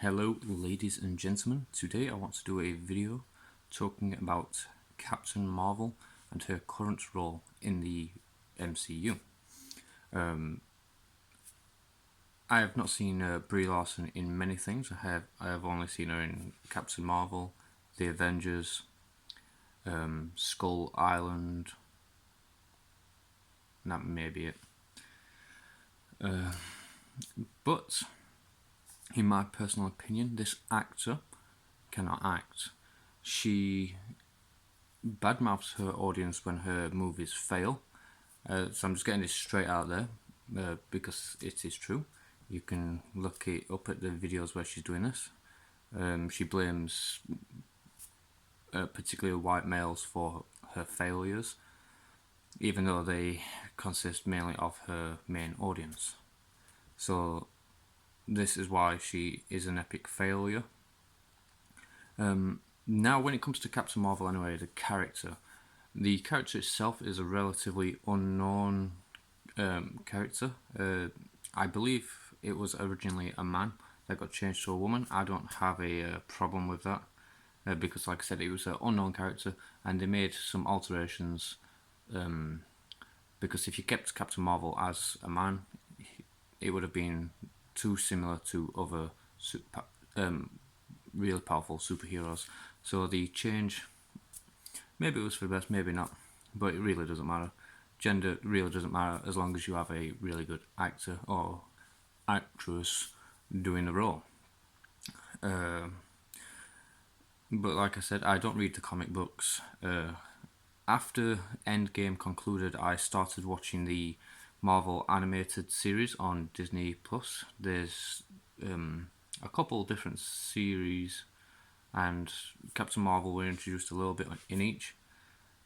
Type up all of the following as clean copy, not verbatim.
Hello ladies and gentlemen, today I want to do a video talking about Captain Marvel and her current role in the MCU. I have not seen Brie Larson in many things. I have only seen her in Captain Marvel, The Avengers, Skull Island, and that may be it. But in my personal opinion, this actor cannot act. She badmouths her audience when her movies fail. So I'm just getting this straight out there because it is true. You can look it up at the videos where she's doing this. She blames particularly white males for her failures, even though they consist mainly of her main audience. So this is why she is an epic failure. Now, when it comes to Captain Marvel, anyway, the character itself is a relatively unknown character. I believe it was originally a man that got changed to a woman. I don't have a problem with that because, like I said, it was an unknown character, and they made some alterations. Because if you kept Captain Marvel as a man, it would have been too similar to other really powerful superheroes. So the change, maybe it was for the best, maybe not, but it really doesn't matter. Gender really doesn't matter as long as you have a really good actor or actress doing the role. But like I said, I don't read the comic books. After Endgame concluded, I started watching the Marvel animated series on Disney Plus. There's a couple different series, and Captain Marvel were introduced a little bit in each,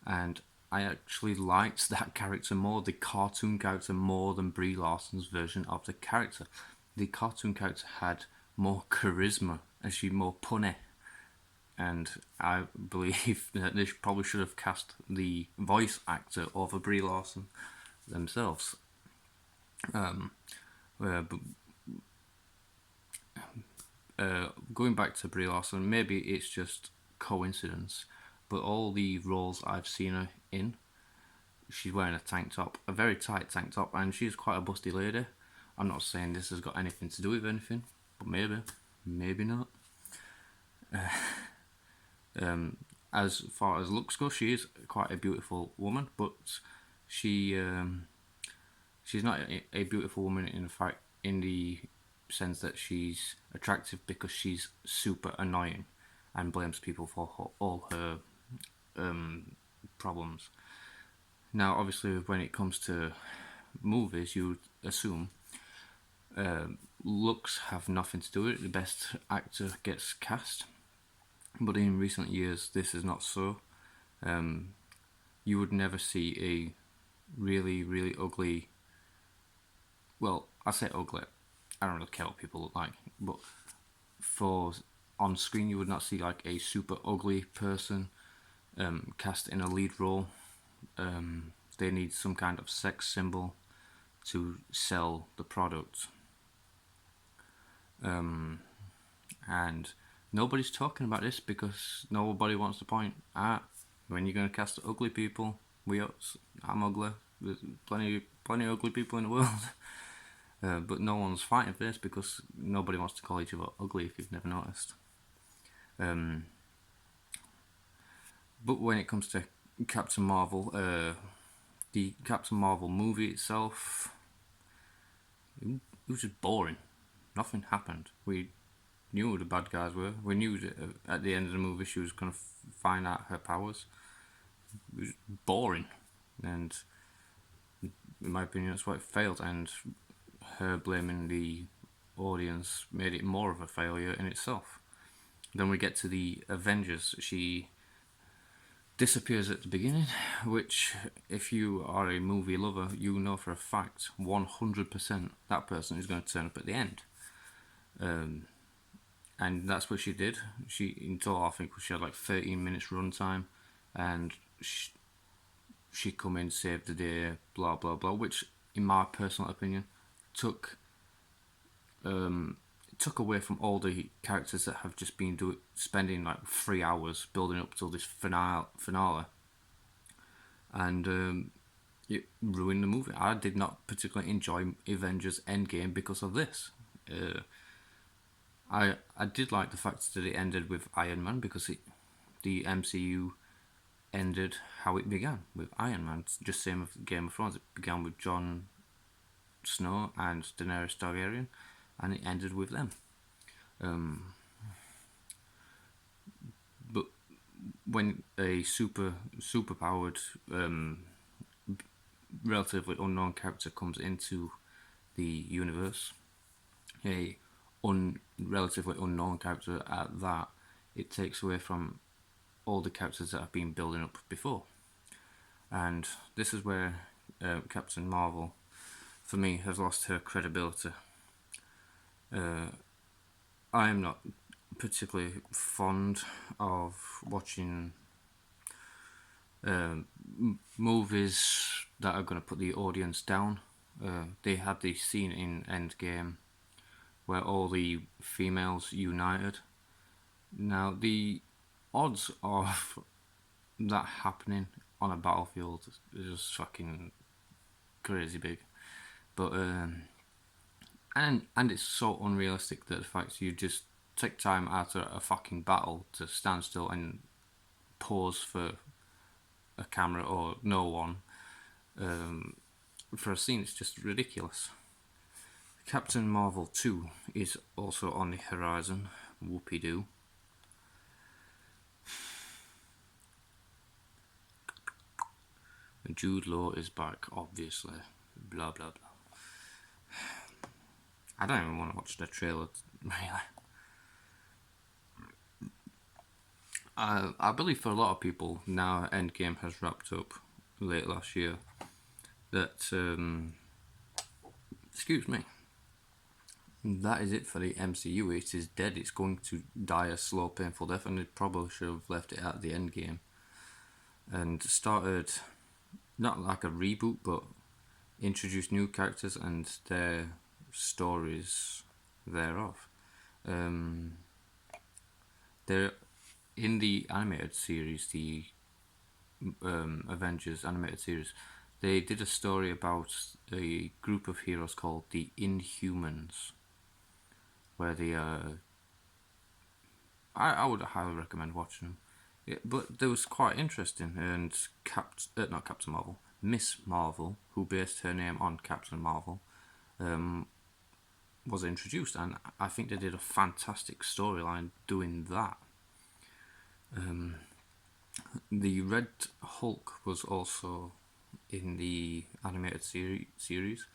and I actually liked that character more, the cartoon character, more than Brie Larson's version of the character. The cartoon character had more charisma and she more punny, and I believe that they probably should have cast the voice actor over Brie Larson themselves. Going back to Brie Larson, maybe it's just coincidence, but all the roles I've seen her in, she's wearing a tank top, a very tight tank top, and she's quite a busty lady. I'm not saying this has got anything to do with anything, but maybe not. As far as looks go, she is quite a beautiful woman, but she's not a beautiful woman in the sense that she's attractive because she's super annoying and blames people for all her problems. Now, obviously, when it comes to movies, you assume looks have nothing to do with it. The best actor gets cast. But in recent years, this is not so. You would never see a really, really ugly. Well, I say ugly. I don't really care what people look like, but for on screen, you would not see like a super ugly person cast in a lead role. They need some kind of sex symbol to sell the product. And nobody's talking about this because nobody wants to point at when you're going to cast ugly people. I'm ugly. There's plenty of ugly people in the world. But no one's fighting for this because nobody wants to call each other ugly if you've never noticed. But when it comes to Captain Marvel, the Captain Marvel movie itself, it was just boring. Nothing happened. We knew who the bad guys were. We knew that at the end of the movie she was going to find out her powers. It was boring, and in my opinion, that's why it failed. And her blaming the audience made it more of a failure in itself. Then we get to the Avengers. She disappears at the beginning, which, if you are a movie lover, you know for a fact 100% that person is going to turn up at the end. And that's what she did. In total, I think she had like 13 minutes runtime, and she come in, saved the day, blah blah blah. Which, in my personal opinion, took took away from all the characters that have just been spending like 3 hours building up till this finale, and it ruined the movie. I did not particularly enjoy Avengers Endgame because of this. I did like the fact that it ended with Iron Man, because the MCU ended how it began, with Iron Man. It's just same with Game of Thrones. It began with Jon Snow and Daenerys Targaryen, and it ended with them. But when a superpowered, relatively unknown character comes into the universe, a relatively unknown character at that, it takes away from all the characters that have been building up before. And this is where Captain Marvel, for me, has lost her credibility. I am not particularly fond of watching movies that are going to put the audience down. They had the scene in Endgame where all the females united. Now, the odds of that happening on a battlefield is just fucking crazy big. But and it's so unrealistic that the fact you just take time out of a fucking battle to stand still and pause for a camera or no one for a scene. It's just ridiculous. Captain Marvel 2 is also on the horizon. Whoopie-doo. Jude Law is back, obviously. Blah, blah, blah. I don't even want to watch the trailer, really. I believe for a lot of people, now Endgame has wrapped up late last year, that, excuse me, that is it for the MCU. It is dead. It's going to die a slow, painful death, and they probably should have left it at the end game and started not like a reboot, but introduced new characters and their stories thereof. They're in the animated series, the Avengers animated series. They did a story about a group of heroes called the Inhumans, where they I would highly recommend watching them. Yeah, but they was quite interesting, and not Captain Marvel, Miss Marvel, who based her name on Captain Marvel, was introduced, and I think they did a fantastic storyline doing that. The Red Hulk was also in the animated series,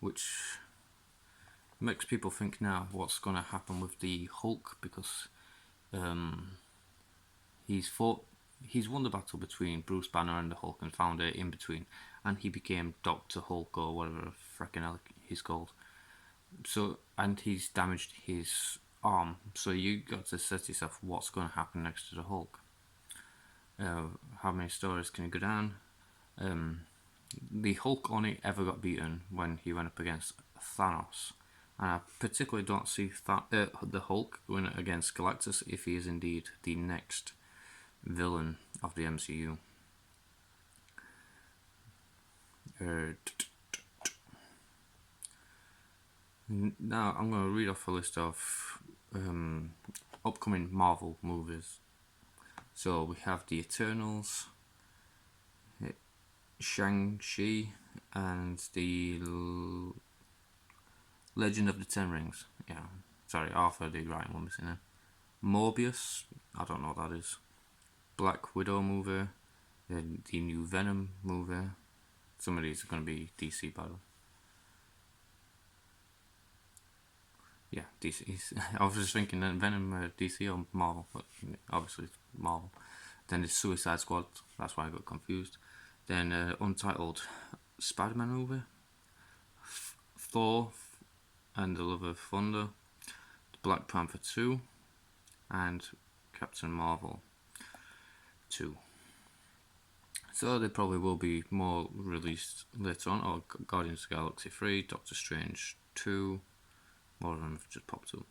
which makes people think now what's going to happen with the Hulk, because he's won the battle between Bruce Banner and the Hulk and found it in between, and he became Dr. Hulk or whatever frickin' hell he's called. So, and he's damaged his arm, so you got to set yourself what's going to happen next to the Hulk. How many stories can you go down? The Hulk only ever got beaten when he went up against Thanos, and I particularly don't see the Hulk going against Galactus if he is indeed the next villain of the MCU. Now I'm going to read off a list of upcoming Marvel movies. So we have The Eternals, Shang-Chi, and the Legend of the Ten Rings. Yeah, sorry, Arthur the right one missing there. Morbius, I don't know what that is. Black Widow movie, the new Venom movie. Some of these are going to be DC, by the way. Yeah, DC. I was just thinking that Venom, DC or Marvel, but obviously it's Marvel. Then there's Suicide Squad, that's why I got confused. Then Untitled Spider-Man movie, Thor and the Love of Thunder, Black Panther 2, and Captain Marvel 2. So there probably will be more released later on, or Guardians of the Galaxy 3, Doctor Strange 2, more of them have just popped up.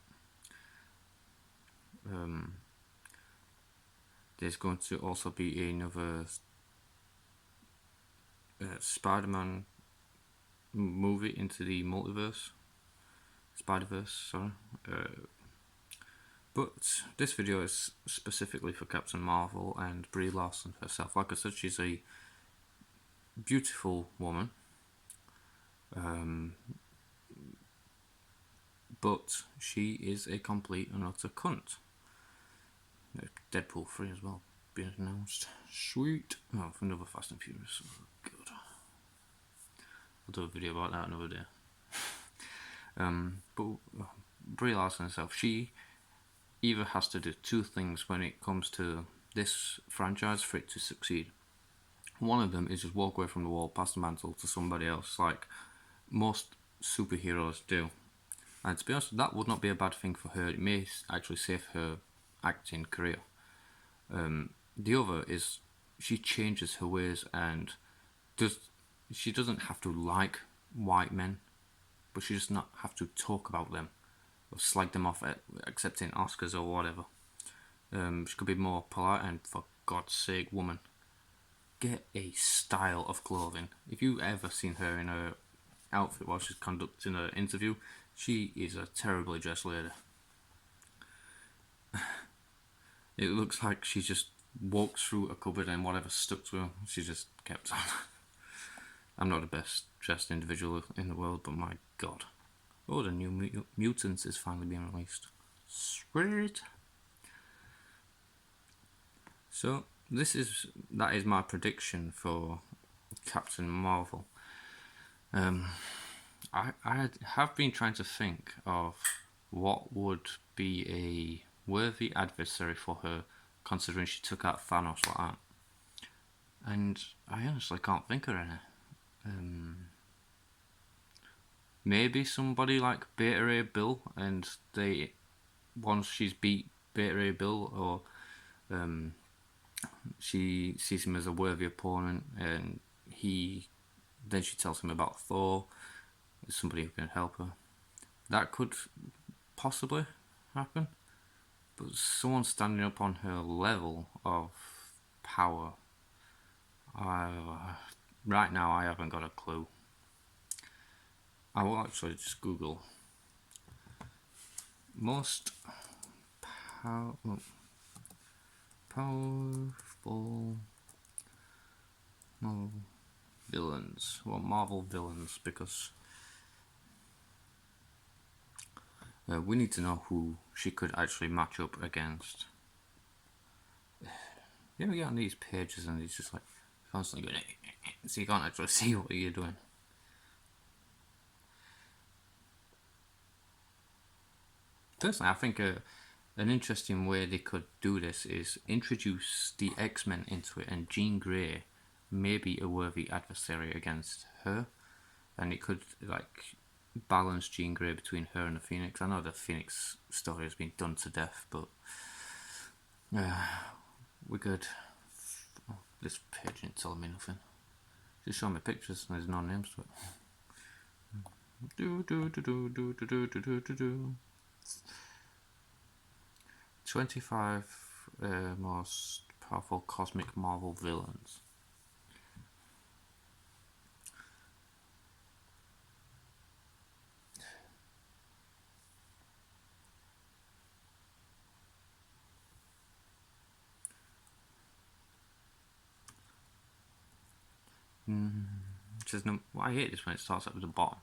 there's going to also be another Spider-Man movie into the multiverse. Spider-Verse, sorry. But this video is specifically for Captain Marvel and Brie Larson herself. Like I said, she's a beautiful woman. But she is a complete and utter cunt. Deadpool 3 as well being announced. Sweet. Oh, for another Fast and Furious. Oh, God. I'll do a video about that another day. But Brie Larson herself, she either has to do two things when it comes to this franchise for it to succeed. One of them is just walk away from the wall, pass the mantle to somebody else, like most superheroes do. And to be honest, that would not be a bad thing for her. It may actually save her acting career. The other is she changes her ways and she doesn't have to like white men, but she does not have to talk about them or slag them off at accepting Oscars or whatever. She could be more polite and, for God's sake, woman, get a style of clothing. If you've ever seen her in her outfit while she's conducting her interview, she is a terribly dressed lady. It looks like she just walks through a cupboard and whatever stuck to her, she just kept on. I'm not the best dressed individual in the world, but my God. Oh, the new Mutants is finally being released. Sweet. So, that is my prediction for Captain Marvel. I have been trying to think of what would be a worthy adversary for her, considering she took out Thanos like that. And I honestly can't think of any. Maybe somebody like Beta Ray Bill, and once she's beat Beta Ray Bill, or she sees him as a worthy opponent, and then she tells him about Thor, somebody who can help her. That could possibly happen, but someone standing up on her level of power, right now I haven't got a clue. I will actually just Google most powerful Marvel villains. Well, Marvel villains, because we need to know who she could actually match up against. You ever get on these pages and it's just like constantly going, so you can't actually see what you're doing. Personally, I think an interesting way they could do this is introduce the X-Men into it, and Jean Grey may be a worthy adversary against her, and it could balance Jean Grey between her and the Phoenix. I know the Phoenix story has been done to death, but we could. Oh, this page ain't telling me nothing. Just showing me pictures and there's no names to it. 25 most powerful cosmic Marvel villains. I hate this when it starts at the bottom.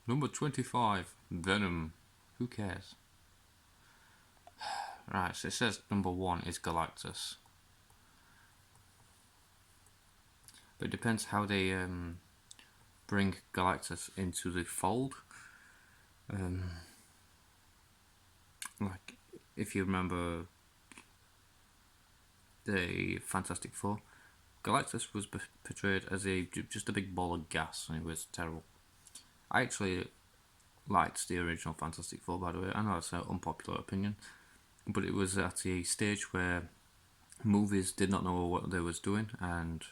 Number 25, Venom. Who cares? Right, so it says number 1 is Galactus. But it depends how they bring Galactus into the fold. Like, if you remember the Fantastic Four, Galactus was portrayed as just a big ball of gas, and it was terrible. I actually liked the original Fantastic Four, by the way. I know it's an unpopular opinion, but it was at a stage where movies did not know what they was doing, and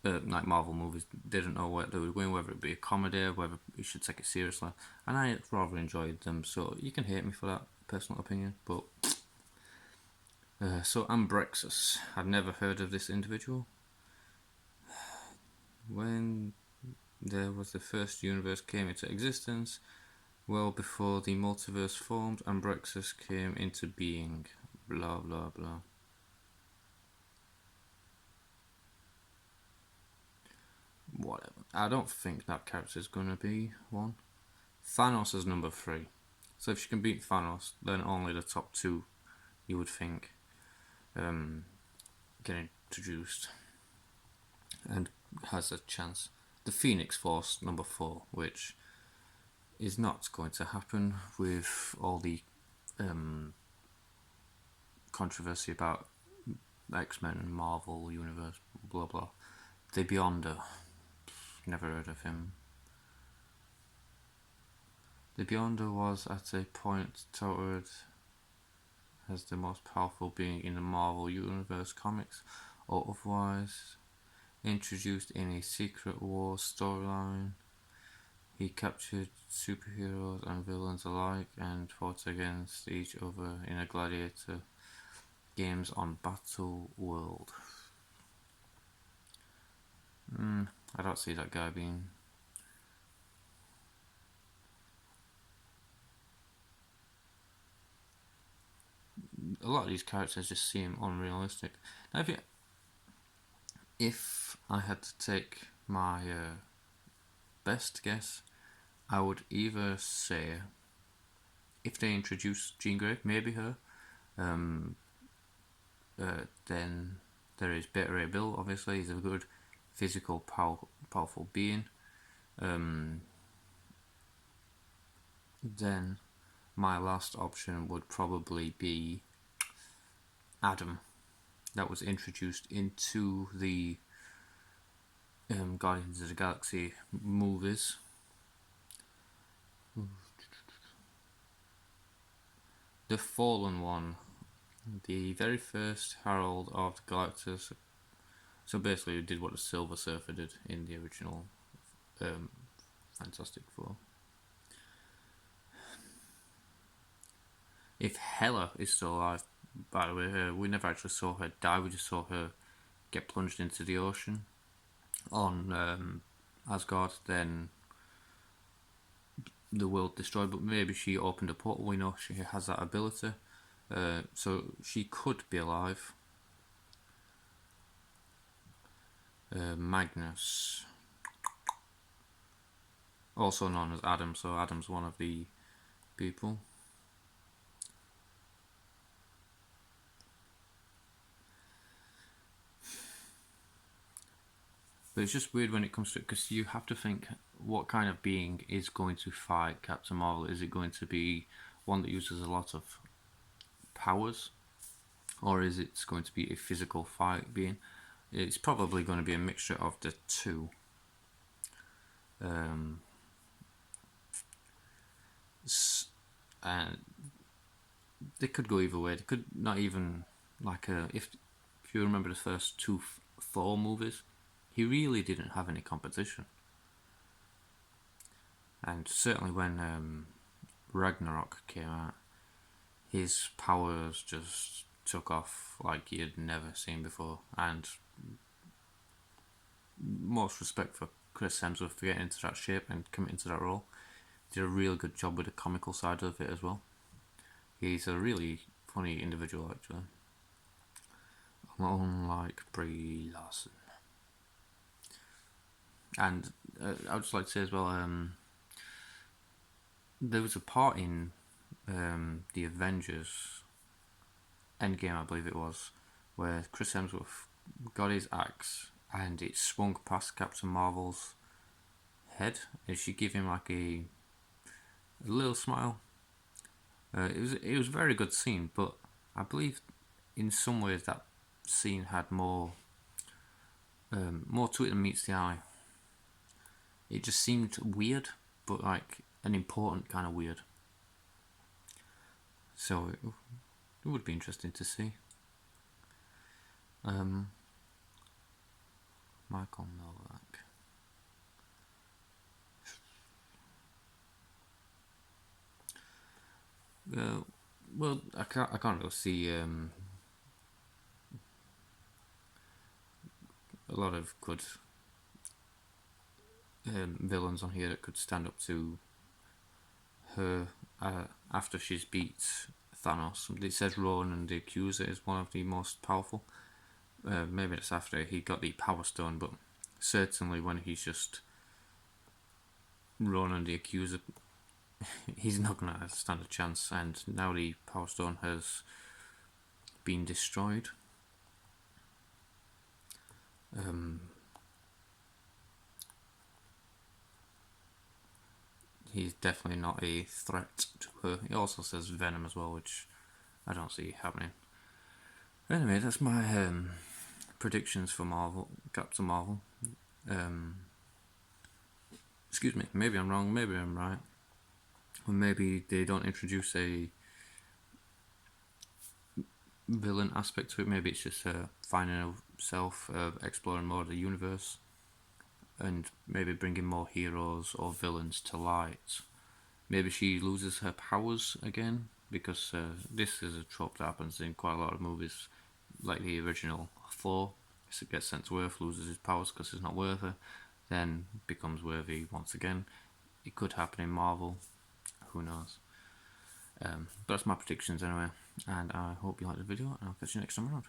like Marvel movies didn't know what they were doing, whether it be a comedy, whether you should take it seriously, and I rather enjoyed them. So you can hate me for that. personal opinion. But so Ambrexus, I'd never heard of this individual. When there was the first universe came into existence, well before the multiverse formed, Ambrexus came into being. Blah blah blah. Whatever. I don't think that character is going to be one. Thanos is number 3. So if she can beat Thanos, then only the top 2 you would think get introduced and has a chance. The Phoenix Force, number 4, which is not going to happen with all the controversy about X-Men and Marvel Universe, blah blah. The Beyonder, never heard of him. The Beyonder was at a point touted as the most powerful being in the Marvel Universe comics, or otherwise introduced in a Secret Wars storyline. He captured superheroes and villains alike and fought against each other in a gladiator games on Battle World. I don't see that guy being... A lot of these characters just seem unrealistic. Now, if I had to take my best guess, I would either say, if they introduce Jean Grey, maybe her, then there is Beta Ray Bill, obviously. He's a good physical, powerful being. Then my last option would probably be Adam. That was introduced into the Guardians of the Galaxy movies. The Fallen One, the very first Herald of the Galactus. So basically, it did what the Silver Surfer did in the original Fantastic Four. If Hela is still alive, by the way, we never actually saw her die, we just saw her get plunged into the ocean on Asgard, then the world destroyed, but maybe she opened a portal. We know she has that ability, so she could be alive. Magnus, also known as Adam, so Adam's one of the people. But it's just weird when it comes to it, because you have to think, what kind of being is going to fight Captain Marvel? Is it going to be one that uses a lot of powers, or is it going to be a physical fight being? It's probably going to be a mixture of the two. And they could go either way. They could not even, like, if you remember the first 2 Thor movies, he really didn't have any competition. And certainly when Ragnarok came out, his powers just took off like he had never seen before. And most respect for Chris Hemsworth for getting into that shape and committing to that role. Did a real good job with the comical side of it as well. He's a really funny individual, actually. Unlike Brie Larson. And I would just like to say as well, there was a part in the Avengers Endgame, I believe it was, where Chris Hemsworth got his axe and it swung past Captain Marvel's head, and she gave him like a little smile. It was a very good scene, but I believe in some ways that scene had more to it than meets the eye. It just seemed weird, but like an important kind of weird. So it would be interesting to see. Michael Novak. Well, I can't really see a lot of good villains on here that could stand up to her after she's beat Thanos. It says Ronan the Accuser is one of the most powerful. Maybe it's after he got the Power Stone, but certainly when he's just Ronan the Accuser, he's not going to stand a chance. And now the Power Stone has been destroyed. He's definitely not a threat to her. He also says Venom as well, which I don't see happening. Anyway, that's my predictions for Marvel, Captain Marvel. Excuse me, maybe I'm wrong, maybe I'm right. Or maybe they don't introduce a villain aspect to it. Maybe it's just finding herself, exploring more of the universe, and maybe bringing more heroes or villains to light. Maybe she loses her powers again, because this is a trope that happens in quite a lot of movies, like the original Thor. Gets sent to Earth, loses his powers because he's not worthy, then becomes worthy once again. It could happen in Marvel, who knows. But that's my predictions anyway, and I hope you liked the video, and I'll catch you next time around.